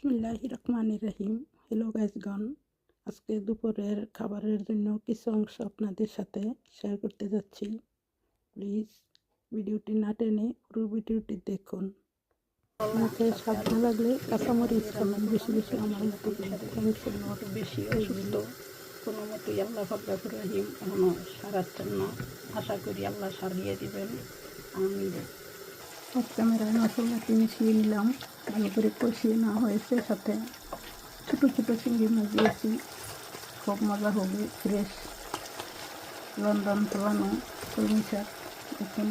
বিসমিল্লাহির রহমানির রহিম। হ্যালো গাইজগণ, আজকে দুপুরের খাবারের জন্য কিছু অংশ আপনাদের সাথে শেয়ার করতে যাচ্ছি। প্লিজ ভিডিওটি না টেনে পুরো ভিডিওটি দেখুন। আমাকে স্বাদ না লাগলে কাঁচামরিচ খাবেন বেশি বেশি, আমার মতো থ্যাংকস বেশি অসুস্থ কোনো মতোই আল্লাহ ফাকর রহিম এখনও সারাচ্ছেন না। আশা করি আল্লাহ সারিয়ে দিবেন। আমি অফ ক্যামেরায় মশলাটি মিশিয়ে নিলাম, ভালো করে কষিয়ে নেওয়া হয়েছে। সাথে ছোটো ছোটো চিংড়ি মাছ দিয়েছি, খুব মজা হবে। ফ্রেশ লন্ডন ফলানো কলমি শাক, দেখুন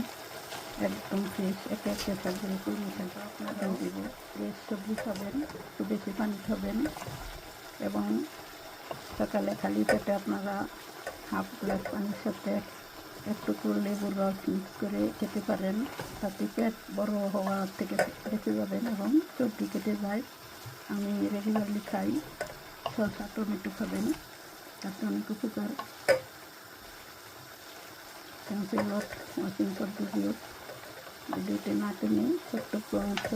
একদম ফ্রেশ। একে একে শাকগুলো কলমি শাক আপনারা দিব। ফ্রেশ সবজি খাবেন, একটু বেশি পানি খাবেন এবং সকালে খালি পেটে আপনারা হাফ গ্লাস পানির সাথে একটু লেবুর রস মিক্স করে খেতে পারেন। তাতে পেট বড় হওয়ার থেকে বেঁচে যাবেন এবং চর্বি কেটে যায়। আমি রেগুলারলি খাই। শসা টমেটো খাবেন, তাতে অনেক উপকার। Thanks a lot watching for ভিডিওটি না টেনে ছোট্ট অংশ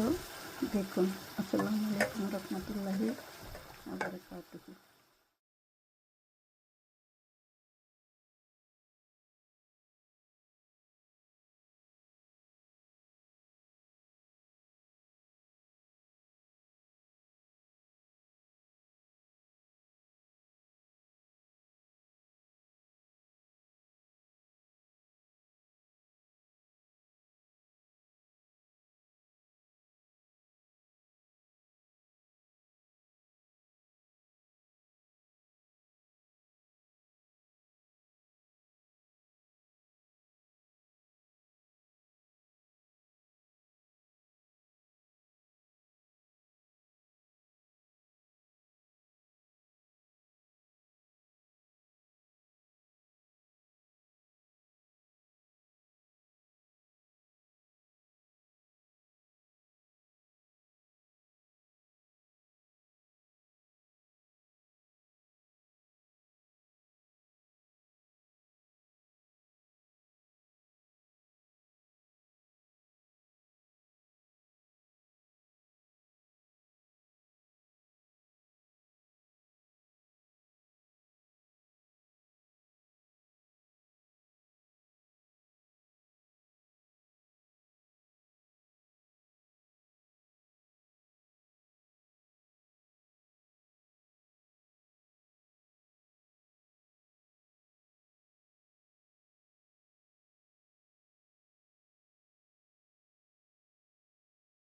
দেখুন। আসসালামু আলাইকুম রহমতুল্লাহি ওয়া বারাকাতুহু।